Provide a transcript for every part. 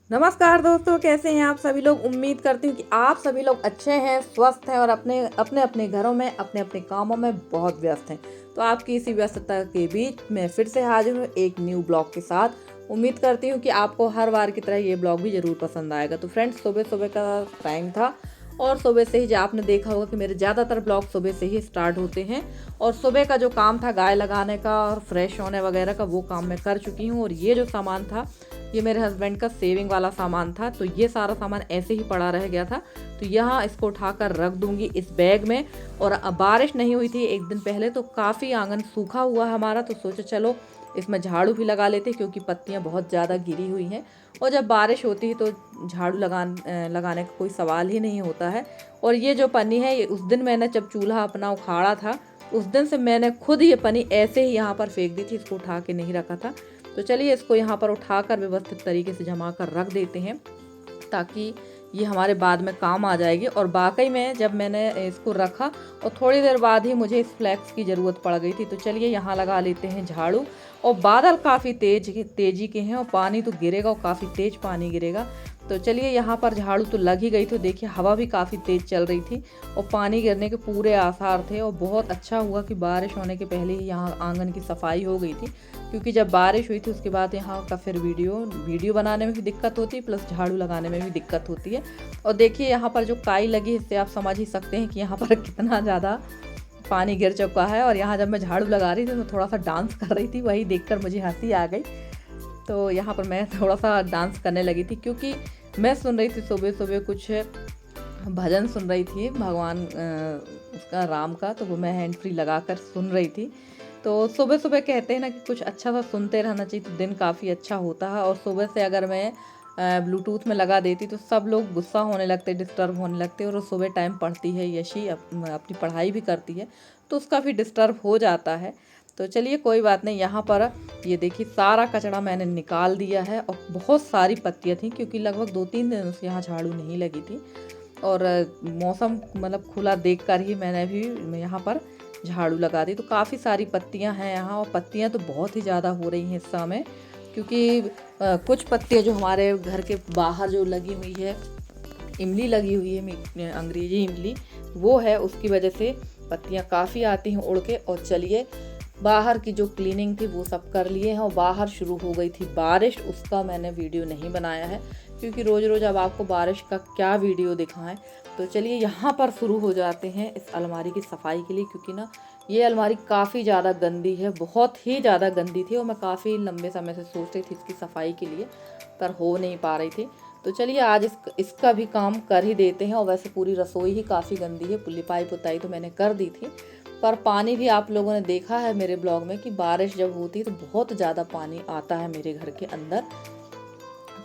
नमस्कार दोस्तों, कैसे हैं आप सभी लोग। उम्मीद करती हूँ कि आप सभी लोग अच्छे हैं, स्वस्थ हैं और अपने अपने अपने घरों में अपने अपने कामों में बहुत व्यस्त हैं। तो आपकी इसी व्यस्तता के बीच मैं फिर से हाजिर हूँ एक न्यू ब्लॉग के साथ। उम्मीद करती हूँ कि आपको हर बार की तरह ये ब्लॉग भी ज़रूर पसंद आएगा। तो फ्रेंड्स, सुबह सुबह का टाइम था और सुबह से ही जो आपने देखा होगा कि मेरे ज़्यादातर ब्लॉग सुबह से ही स्टार्ट होते हैं। और सुबह का जो काम था गाय लगाने का और फ्रेश होने वगैरह का, वो काम मैं कर चुकी हूँ। और ये जो सामान था, ये मेरे हस्बैंड का सेविंग वाला सामान था। तो ये सारा सामान ऐसे ही पड़ा रह गया था, तो यहाँ इसको उठाकर रख दूंगी इस बैग में। और अब बारिश नहीं हुई थी एक दिन पहले, तो काफ़ी आंगन सूखा हुआ हमारा, तो सोचा चलो इसमें झाड़ू भी लगा लेते क्योंकि पत्तियां बहुत ज़्यादा गिरी हुई हैं। और जब बारिश होती है तो झाड़ू लगाने का कोई सवाल ही नहीं होता है। और ये जो पन्नी है, ये उस दिन मैंने जब चूल्हा अपना उखाड़ा था, उस दिन से मैंने खुद ये पन्नी ऐसे ही यहाँ पर फेंक दी थी, इसको उठा के नहीं रखा था। तो चलिए इसको यहाँ पर उठाकर व्यवस्थित तरीके से जमा कर रख देते हैं, ताकि ये हमारे बाद में काम आ जाएगी। और वाकई में जब मैंने इसको रखा और थोड़ी देर बाद ही मुझे इस फ्लैक्स की ज़रूरत पड़ गई थी। तो चलिए यहाँ लगा लेते हैं झाड़ू। और बादल काफ़ी तेजी के हैं और पानी तो गिरेगा और काफ़ी तेज पानी गिरेगा। तो चलिए यहाँ पर झाड़ू तो लग ही गई। तो देखिए हवा भी काफ़ी तेज़ चल रही थी और पानी गिरने के पूरे आसार थे। और बहुत अच्छा हुआ कि बारिश होने के पहले ही यहाँ आंगन की सफाई हो गई थी, क्योंकि जब बारिश हुई थी उसके बाद यहाँ का फिर वीडियो बनाने में भी दिक्कत होती है, प्लस झाड़ू लगाने में भी दिक्कत होती है। और देखिए यहाँ पर जो काई लगी, इससे आप समझ ही सकते हैं कि यहाँ पर कितना ज़्यादा पानी गिर चुका है। और यहाँ जब मैं झाड़ू लगा रही थी तो मैं थोड़ा सा डांस कर रही थी, वही देखकर मुझे हंसी आ गई। तो यहाँ पर मैं थोड़ा सा डांस करने लगी थी, क्योंकि मैं सुन रही थी सुबह सुबह कुछ भजन सुन रही थी भगवान उसका, राम का। तो वो मैं हैंड फ्री लगा कर सुन रही थी। तो सुबह सुबह कहते हैं ना कि कुछ अच्छा सा सुनते रहना चाहिए, तो दिन काफ़ी अच्छा होता है। और सुबह से अगर मैं ब्लूटूथ में लगा देती तो सब लोग गुस्सा होने लगते, डिस्टर्ब होने लगते। और सुबह टाइम पढ़ती है यशी, अपनी पढ़ाई भी करती है, तो उसका भी डिस्टर्ब हो जाता है। तो चलिए कोई बात नहीं। यहाँ पर ये देखिए सारा कचरा मैंने निकाल दिया है। और बहुत सारी पत्तियाँ थी, क्योंकि लगभग 2-3 दिन से यहाँ झाड़ू नहीं लगी थी। और मौसम मतलब खुला देखकर ही मैंने भी यहाँ पर झाड़ू लगा दी। तो काफ़ी सारी पत्तियाँ हैं यहाँ, और पत्तियाँ तो बहुत ही ज़्यादा हो रही हैं इस समय, क्योंकि कुछ पत्तियाँ जो हमारे घर के बाहर जो लगी हुई है, इमली लगी हुई है, अंग्रेजी इमली, वो है, उसकी वजह से पत्तियाँ काफ़ी आती हैं उड़ के। और चलिए बाहर की जो क्लीनिंग थी वो सब कर लिए हैं। और बाहर शुरू हो गई थी बारिश, उसका मैंने वीडियो नहीं बनाया है, क्योंकि रोज़ रोज़ अब आपको बारिश का क्या वीडियो दिखाएं। तो चलिए यहाँ पर शुरू हो जाते हैं इस अलमारी की सफाई के लिए, क्योंकि ना ये अलमारी काफ़ी ज़्यादा गंदी है, बहुत ही ज़्यादा गंदी थी। और मैं काफ़ी लंबे समय से सोच रही थी इसकी सफाई के लिए, पर हो नहीं पा रही थी। तो चलिए आज इसका भी काम कर ही देते हैं। और वैसे पूरी रसोई ही काफ़ी गंदी है, लिपाई पुताई तो मैंने कर दी थी, पर पानी भी आप लोगों ने देखा है मेरे ब्लॉग में कि बारिश जब होती है तो बहुत ज़्यादा पानी आता है मेरे घर के अंदर।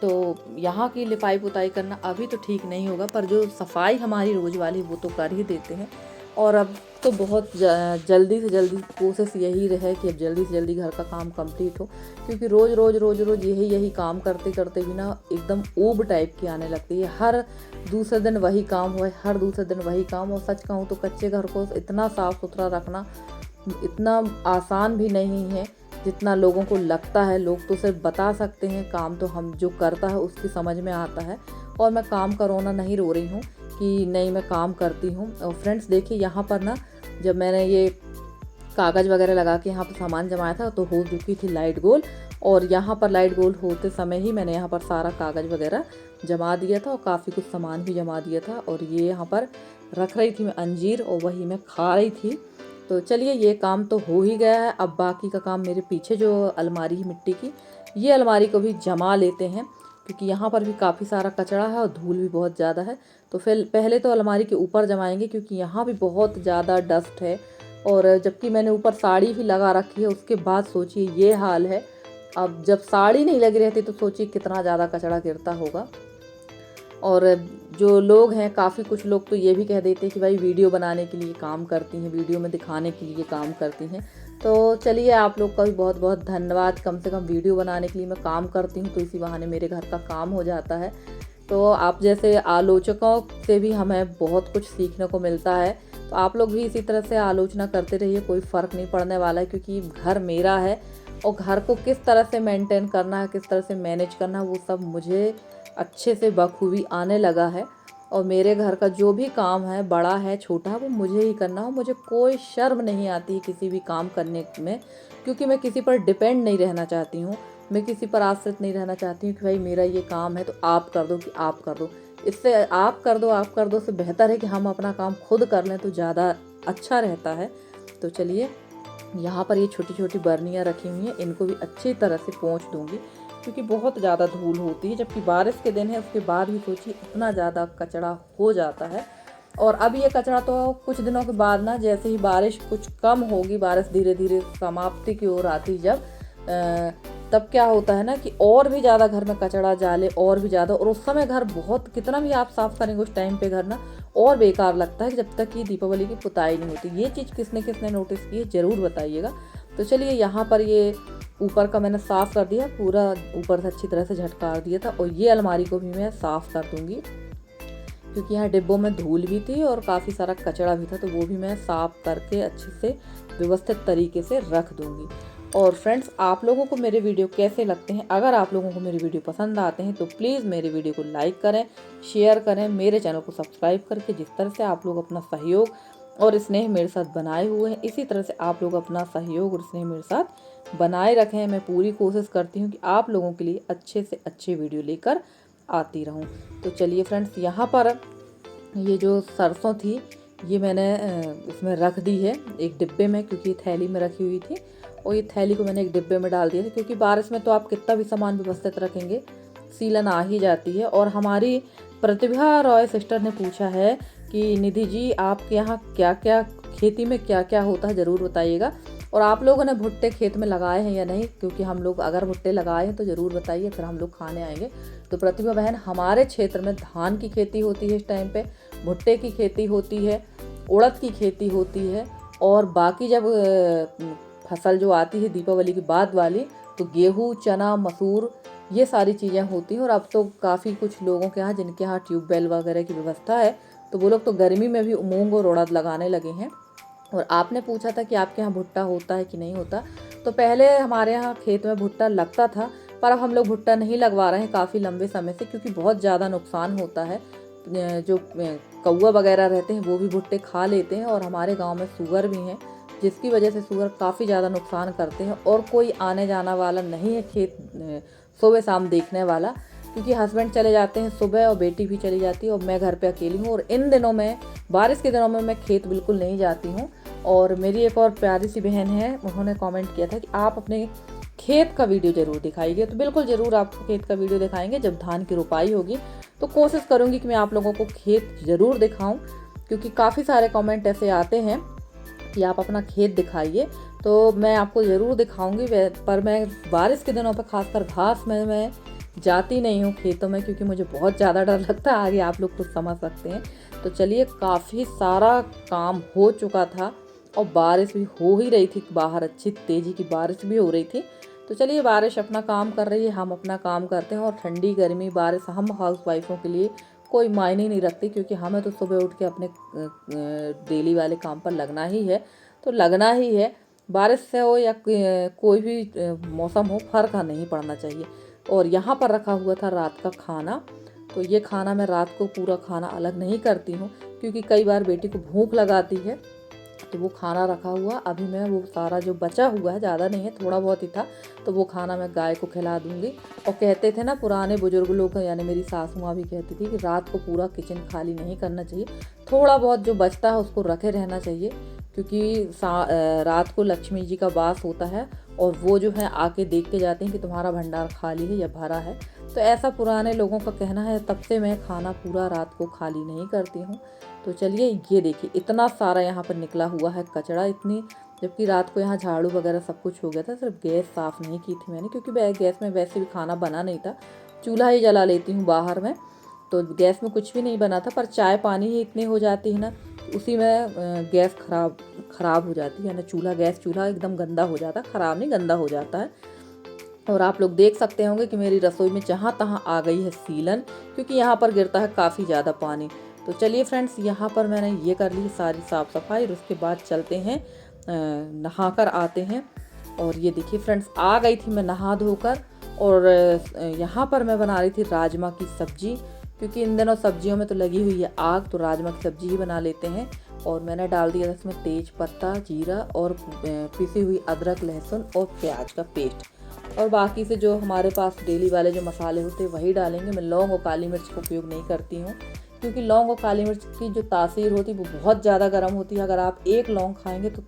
तो यहाँ की लिपाई पुताई करना अभी तो ठीक नहीं होगा, पर जो सफाई हमारी रोज वाली वो तो कर ही देते हैं। और अब तो बहुत जल्दी से जल्दी कोशिश यही रहे कि अब जल्दी से जल्दी घर का काम कंप्लीट हो, क्योंकि रोज़ रोज़ रोज़ रोज़ यही काम करते करते भी ना एकदम ऊब टाइप की आने लगती है। हर दूसरे दिन वही काम हुआ, हर दूसरे दिन वही काम। और सच कहूँ तो कच्चे घर को इतना साफ़ सुथरा रखना इतना आसान भी नहीं है जितना लोगों को लगता है। लोग तो सिर्फ बता सकते हैं, काम तो हम जो करता है उसकी समझ में आता है। और मैं काम का रोना नहीं रो रही हूँ कि नहीं मैं काम करती हूँ। और फ्रेंड्स देखिए यहाँ पर ना, जब मैंने ये कागज़ वगैरह लगा के यहाँ पर सामान जमाया था तो हो चुकी थी लाइट गोल। और यहाँ पर लाइट गोल होते समय ही मैंने यहाँ पर सारा कागज़ वगैरह जमा दिया था और काफ़ी कुछ सामान भी जमा दिया था। और ये यहाँ पर रख रही थी मैं अंजीर, और वही मैं खा रही थी। तो चलिए ये काम तो हो ही गया है। अब बाकी का काम मेरे पीछे जो अलमारी है मिट्टी की, ये अलमारी को भी जमा लेते हैं, क्योंकि यहाँ पर भी काफ़ी सारा कचरा है और धूल भी बहुत ज़्यादा है। तो फिर पहले तो अलमारी के ऊपर जमाएंगे, क्योंकि यहाँ भी बहुत ज़्यादा डस्ट है। और जबकि मैंने ऊपर साड़ी भी लगा रखी है, उसके बाद सोचिए ये हाल है। अब जब साड़ी नहीं लगी रहती तो सोचिए कितना ज़्यादा कचरा गिरता होगा। और जो लोग हैं, काफ़ी कुछ लोग तो ये भी कह देते हैं कि भाई वीडियो बनाने के लिए काम करती हैं, वीडियो में दिखाने के लिए काम करती हैं। तो चलिए आप लोग का भी बहुत बहुत धन्यवाद। कम से कम वीडियो बनाने के लिए मैं काम करती हूँ, तो इसी बहाने मेरे घर का काम हो जाता है। तो आप जैसे आलोचकों से भी हमें बहुत कुछ सीखने को मिलता है। तो आप लोग भी इसी तरह से आलोचना करते रहिए, कोई फ़र्क नहीं पड़ने वाला है, क्योंकि घर मेरा है और घर को किस तरह से मेंटेन करना है, किस तरह से मैनेज करना है, वो सब मुझे अच्छे से बखूबी आने लगा है। और मेरे घर का जो भी काम है, बड़ा है छोटा है, वो मुझे ही करना हो। मुझे कोई शर्म नहीं आती है किसी भी काम करने में, क्योंकि मैं किसी पर डिपेंड नहीं रहना चाहती हूँ। मैं किसी पर आश्रित नहीं रहना चाहती हूँ कि भाई मेरा ये काम है तो आप कर दो, कि आप कर दो। इससे आप कर दो से बेहतर है कि हम अपना काम खुद कर लें तो ज़्यादा अच्छा रहता है। तो चलिए, यहाँ पर ये छोटी छोटी बर्नियाँ रखी हुई हैं, इनको भी अच्छी तरह से पोंछ दूँगी, क्योंकि बहुत ज़्यादा धूल होती है। जबकि बारिश के दिन है, उसके बाद भी सोचिए इतना ज़्यादा कचरा हो जाता है। और अब ये कचरा तो कुछ दिनों के बाद ना, जैसे ही बारिश कुछ कम होगी, बारिश धीरे धीरे समाप्ति की ओर आती जब, तब क्या होता है ना कि और भी ज़्यादा घर में कचरा जाले, और भी ज़्यादा। और उस समय घर बहुत, कितना भी आप साफ़ करेंगे उस टाइम पे घर ना, और बेकार लगता है जब तक कि दीपावली की पुताई नहीं होती। ये चीज़ किसने किसने नोटिस की है ज़रूर बताइएगा। तो चलिए, यहाँ पर ये ऊपर का मैंने साफ़ कर दिया, पूरा ऊपर से अच्छी तरह से झटकार दिया था। और ये अलमारी को भी मैं साफ़ कर दूँगी, क्योंकि यहाँ डिब्बों में धूल भी थी और काफ़ी सारा कचरा भी था, तो वो भी मैं साफ़ करके अच्छे से व्यवस्थित तरीके से रख दूँगी। और फ्रेंड्स, आप लोगों को मेरे वीडियो कैसे लगते हैं? अगर आप लोगों को मेरे वीडियो पसंद आते हैं तो प्लीज़ मेरे वीडियो को लाइक करें, शेयर करें, मेरे चैनल को सब्सक्राइब करके। जिस तरह से आप लोग अपना सहयोग और स्नेह मेरे साथ बनाए हुए हैं, इसी तरह से आप लोग अपना सहयोग और स्नेह मेरे साथ बनाए रखें। मैं पूरी कोशिश करती हूँ कि आप लोगों के लिए अच्छे से अच्छे वीडियो लेकर आती रहूँ। तो चलिए फ्रेंड्स, यहाँ पर ये जो सरसों थी, ये मैंने इसमें रख दी है एक डिब्बे में, क्योंकि थैली में रखी हुई थी। और ये थैली को मैंने एक डिब्बे में डाल दिया था, क्योंकि बारिश में तो आप कितना भी सामान व्यवस्थित रखेंगे, सीलन आ ही जाती है। और हमारी प्रतिभा रॉय सिस्टर ने पूछा है कि निधि जी, आपके यहाँ क्या क्या खेती में क्या क्या होता है, ज़रूर बताइएगा। और आप लोगों ने भुट्टे खेत में लगाए हैं या नहीं, क्योंकि हम लोग अगर भुट्टे लगाए हैं तो ज़रूर बताइए, फिर हम लोग खाने आएंगे। तो प्रतिभा बहन, हमारे क्षेत्र में धान की खेती होती है इस टाइम पे, भुट्टे की खेती होती है, उड़द की खेती होती है। और बाकी जब फसल जो आती है दीपावली के बाद वाली, तो गेहूँ, चना, मसूर, ये सारी चीज़ें होती हैं। और अब तो काफ़ी कुछ लोगों के यहाँ, जिनके यहाँ ट्यूबवेल वगैरह की व्यवस्था है, तो वो लोग तो गर्मी में भी मूंग और उड़द लगाने लगे हैं। और आपने पूछा था कि आपके यहाँ भुट्टा होता है कि नहीं होता। तो पहले हमारे यहाँ खेत में भुट्टा लगता था, पर अब हम लोग भुट्टा नहीं लगवा रहे हैं काफ़ी लंबे समय से, क्योंकि बहुत ज़्यादा नुकसान होता है। जो कौवा वगैरह रहते हैं वो भी भुट्टे खा लेते हैं, और हमारे गांव में सूअर भी हैं, जिसकी वजह से सूअर काफ़ी ज़्यादा नुकसान करते हैं। और कोई आने जाना वाला नहीं है खेत सुबह शाम देखने वाला, क्योंकि हस्बैंड चले जाते हैं सुबह और बेटी भी चली जाती है, और मैं घर पे अकेली हूँ। और इन दिनों में, बारिश के दिनों में, मैं खेत बिल्कुल नहीं जाती हूँ। और मेरी एक और प्यारी सी बहन है, उन्होंने कमेंट किया था कि आप अपने खेत का वीडियो ज़रूर दिखाइए। तो बिल्कुल ज़रूर आपको खेत का वीडियो दिखाएंगे। जब धान की रोपाई होगी तो कोशिश करूँगी कि मैं आप लोगों को खेत ज़रूर दिखाऊँ, क्योंकि काफ़ी सारे कमेंट ऐसे आते हैं कि आप अपना खेत दिखाइए। तो मैं आपको ज़रूर दिखाऊंगी, पर मैं बारिश के दिनों पर खासकर घास में मैं जाती नहीं हूँ खेतों में, क्योंकि मुझे बहुत ज़्यादा डर लगता है। आगे आप लोग कुछ समझ सकते हैं। तो चलिए, काफ़ी सारा काम हो चुका था और बारिश भी हो ही रही थी, बाहर अच्छी तेज़ी की बारिश भी हो रही थी। तो चलिए, बारिश अपना काम कर रही है, हम अपना काम करते हैं। और ठंडी गर्मी बारिश हम हाउस वाइफों के लिए कोई मायने नहीं रखती, क्योंकि हमें तो सुबह उठ के अपने डेली वाले काम पर लगना ही है। तो लगना ही है, बारिश से हो या कोई भी मौसम हो, फर्क नहीं पड़ना चाहिए। और यहाँ पर रखा हुआ था रात का खाना। तो ये खाना मैं रात को पूरा खाना अलग नहीं करती हूँ, क्योंकि कई बार बेटी को भूख लगाती है। तो वो खाना रखा हुआ, अभी मैं वो सारा जो बचा हुआ है, ज़्यादा नहीं है, थोड़ा बहुत ही था, तो वो खाना मैं गाय को खिला दूँगी। और कहते थे ना पुराने बुजुर्ग लोग, यानी मेरी सासू माँ भी कहती थी कि रात को पूरा किचन खाली नहीं करना चाहिए, थोड़ा बहुत जो बचता है उसको रखे रहना चाहिए, क्योंकि रात को लक्ष्मी जी का वास होता है, और वो जो है आके देख के जाते हैं कि तुम्हारा भंडार खाली है या भरा है। तो ऐसा पुराने लोगों का कहना है, तब से मैं खाना पूरा रात को खाली नहीं करती हूँ। तो चलिए, ये देखिए इतना सारा यहाँ पर निकला हुआ है कचरा, इतनी, जबकि रात को यहाँ झाड़ू वगैरह सब कुछ हो गया था। सिर्फ गैस साफ़ नहीं की थी मैंने, क्योंकि गैस में वैसे भी खाना बना नहीं था, चूल्हा ही जला लेती हूँ बाहर में, तो गैस में कुछ भी नहीं बना था। पर चाय पानी ही इतनी हो जाती है ना, उसी में गैस ख़राब हो जाती है ना, चूल्हा एकदम गंदा हो जाता है, ख़राब नहीं, गंदा हो जाता है। और आप लोग देख सकते होंगे कि मेरी रसोई में जहाँ तहाँ आ गई है सीलन, क्योंकि यहाँ पर गिरता है काफ़ी ज़्यादा पानी। तो चलिए फ्रेंड्स, यहाँ पर मैंने ये कर ली सारी साफ़ सफाई, और उसके बाद चलते हैं, नहा कर आते हैं। और ये देखिए फ्रेंड्स, आ गई थी मैं नहा धोकर, और यहाँ पर मैं बना रही थी राजमा की सब्जी, क्योंकि इन दिनों सब्जियों में तो लगी हुई है आग, तो राजमा की सब्जी ही बना लेते हैं। और मैंने डाल दिया था इसमें तेज पत्ता, जीरा और पिसी हुई अदरक, लहसुन और प्याज का पेस्ट। और बाकी से जो हमारे पास डेली वाले जो मसाले होते हैं वही डालेंगे। मैं लौंग और काली मिर्च का उपयोग नहीं करती हूँ, क्योंकि लौंग और काली मिर्च की जो तासीर होती है वो बहुत ज़्यादा गर्म होती है। अगर आप एक लौंग खाएंगे तो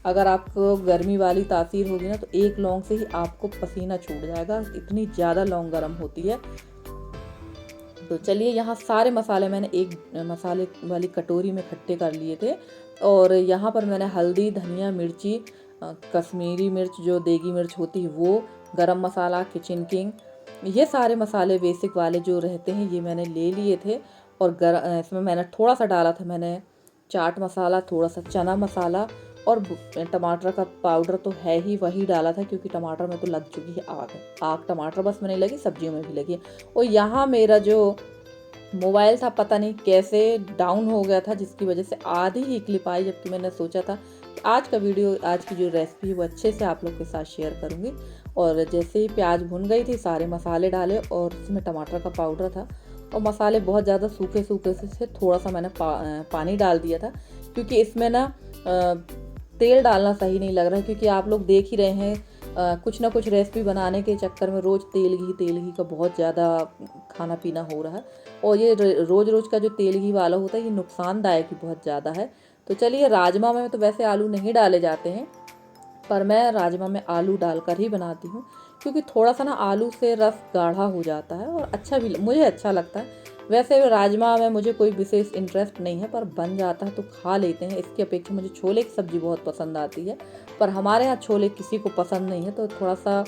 अगर आपको गर्मी वाली तासीर होगी ना, तो एक लौंग से ही आपको पसीना छूट जाएगा, इतनी ज़्यादा लौंग गर्म होती है। तो चलिए, यहाँ सारे मसाले मैंने एक मसाले वाली कटोरी में इकट्ठे कर लिए थे। और यहाँ पर मैंने हल्दी, धनिया, मिर्ची, कश्मीरी मिर्च जो देगी मिर्च होती है वो, गरम मसाला, किचन किंग, ये सारे मसाले बेसिक वाले जो रहते हैं ये मैंने ले लिए थे। और इसमें मैंने थोड़ा सा डाला था मैंने चाट मसाला, थोड़ा सा चना मसाला, और टमाटर का पाउडर तो है ही वही डाला था, क्योंकि टमाटर में तो लग चुकी है आग टमाटर बस में नहीं लगी, सब्जियों में भी लगी है। और यहाँ मेरा जो मोबाइल था पता नहीं कैसे डाउन हो गया था, जिसकी वजह से आधी ही क्लिप आई, जबकि मैंने सोचा था कि आज का वीडियो, आज की जो रेसिपी है वो अच्छे से आप लोग के साथ शेयर करूँगी। और जैसे ही प्याज भुन गई थी, सारे मसाले डाले और इसमें टमाटर का पाउडर था, और मसाले बहुत ज़्यादा सूखे सूखे से थोड़ा सा मैंने पानी डाल दिया था, क्योंकि इसमें ना तेल डालना सही नहीं लग रहा है। क्योंकि आप लोग देख ही रहे हैं कुछ ना कुछ रेसिपी बनाने के चक्कर में रोज़ तेल घी का बहुत ज़्यादा खाना पीना हो रहा है। और ये रोज़ रोज़ का जो तेल घी वाला होता है ये नुकसानदायक ही बहुत ज़्यादा है। तो चलिए, राजमा में तो वैसे आलू नहीं डाले जाते हैं, पर मैं राजमा में आलू डालकर ही बनाती हूँ, क्योंकि थोड़ा सा ना आलू से रस गाढ़ा हो जाता है और अच्छा भी मुझे अच्छा लगता है। वैसे राजमा में मुझे कोई विशेष इंटरेस्ट नहीं है, पर बन जाता है तो खा लेते हैं। इसकी अपेक्षा मुझे छोले की सब्ज़ी बहुत पसंद आती है, पर हमारे यहाँ छोले किसी को पसंद नहीं है, तो थोड़ा सा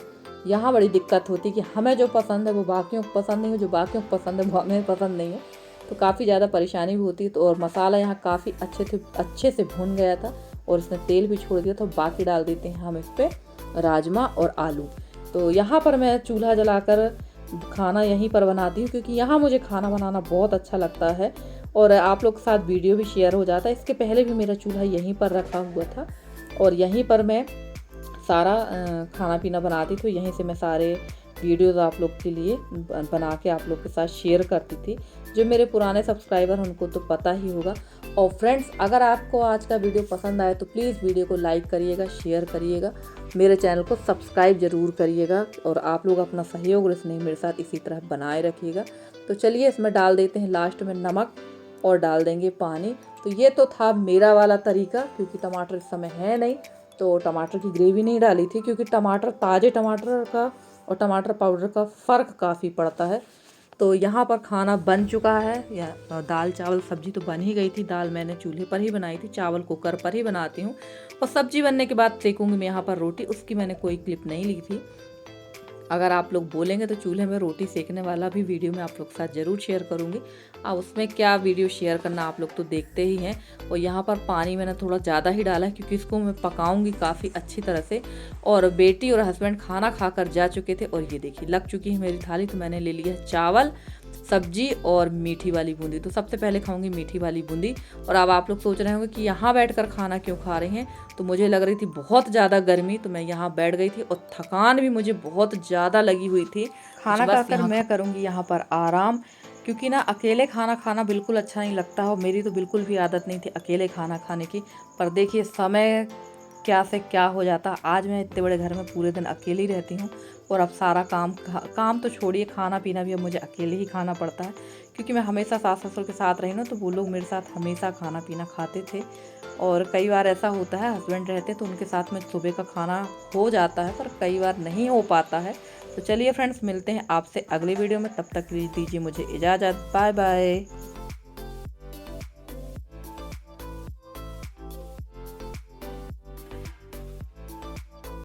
यहाँ बड़ी दिक्कत होती है कि हमें जो पसंद है वो बाकियों को पसंद नहीं है, जो बाकियों को पसंद है वो हमें पसंद नहीं है, तो काफ़ी ज़्यादा परेशानी भी होती है। तो और मसाला यहाँ काफ़ी अच्छे से भुन गया था और इसने तेल भी छोड़ दिया, तो बाकी डाल देते हैं हम इस पर राजमा और आलू। तो यहाँ पर मैं चूल्हा जलाकर खाना यहीं पर बनाती हूँ, क्योंकि यहाँ मुझे खाना बनाना बहुत अच्छा लगता है और आप लोग के साथ वीडियो भी शेयर हो जाता है। इसके पहले भी मेरा चूल्हा यहीं पर रखा हुआ था और यहीं पर मैं सारा खाना पीना बनाती, तो यहीं से मैं सारे वीडियोस आप लोग के लिए बना के आप लोग के साथ शेयर करती थी। जो मेरे पुराने सब्सक्राइबर हैं उनको तो पता ही होगा। और फ्रेंड्स, अगर आपको आज का वीडियो पसंद आए तो प्लीज़ वीडियो को लाइक करिएगा, शेयर करिएगा, मेरे चैनल को सब्सक्राइब ज़रूर करिएगा और आप लोग अपना सहयोग और स्नेह मेरे साथ इसी तरह बनाए रखिएगा। तो चलिए, इसमें डाल देते हैं लास्ट में नमक और डाल देंगे पानी। तो ये तो था मेरा वाला तरीका, क्योंकि टमाटर इस समय है नहीं, तो टमाटर की ग्रेवी नहीं डाली थी, क्योंकि टमाटर, ताज़े टमाटर का और टमाटर पाउडर का फ़र्क काफ़ी पड़ता है। तो यहाँ पर खाना बन चुका है, या दाल चावल सब्जी तो बन ही गई थी। दाल मैंने चूल्हे पर ही बनाई थी, चावल कुकर पर ही बनाती हूँ, और सब्जी बनने के बाद सेकूँगी मैं यहाँ पर रोटी। उसकी मैंने कोई क्लिप नहीं ली थी। अगर आप लोग बोलेंगे तो चूल्हे में रोटी सेकने वाला भी वीडियो मैं आप लोग के साथ ज़रूर शेयर करूँगी। अब उसमें क्या वीडियो शेयर करना, आप लोग तो देखते ही हैं। और यहाँ पर पानी मैंने थोड़ा ज़्यादा ही डाला है, क्योंकि इसको मैं पकाऊंगी काफ़ी अच्छी तरह से। और बेटी और हस्बैंड खाना खाकर जा चुके थे और ये देखिए लग चुकी है मेरी थाली। तो मैंने ले लिया चावल, सब्जी और मीठी वाली बूंदी। तो सबसे पहले खाऊंगी मीठी वाली बूंदी। और अब आप लोग सोच रहे होंगे कि यहाँ बैठकर खाना क्यों खा रहे हैं, तो मुझे लग रही थी बहुत ज़्यादा गर्मी, तो मैं यहाँ बैठ गई थी और थकान भी मुझे बहुत ज़्यादा लगी हुई थी। खाना खाकर मैं करूँगी यहाँ पर आराम, क्योंकि ना अकेले खाना खाना बिल्कुल अच्छा नहीं लगता हो। मेरी तो बिल्कुल भी आदत नहीं थी अकेले खाना खाने की, पर देखिए समय क्या से क्या हो जाता। आज मैं इतने बड़े घर में पूरे दिन अकेली रहती हूँ और अब सारा काम तो छोड़िए, खाना पीना भी अब मुझे अकेले ही खाना पड़ता है, क्योंकि मैं हमेशा सास ससुर के साथ रही ना, तो वो लोग मेरे साथ हमेशा खाना पीना खाते थे। और कई बार ऐसा होता है हस्बैंड रहते तो उनके साथ में सुबह का खाना हो जाता है, पर कई बार नहीं हो पाता है। तो चलिए फ्रेंड्स, मिलते हैं आपसे अगले वीडियो में, तब तक दीजिए मुझे इजाज़त। Bye bye.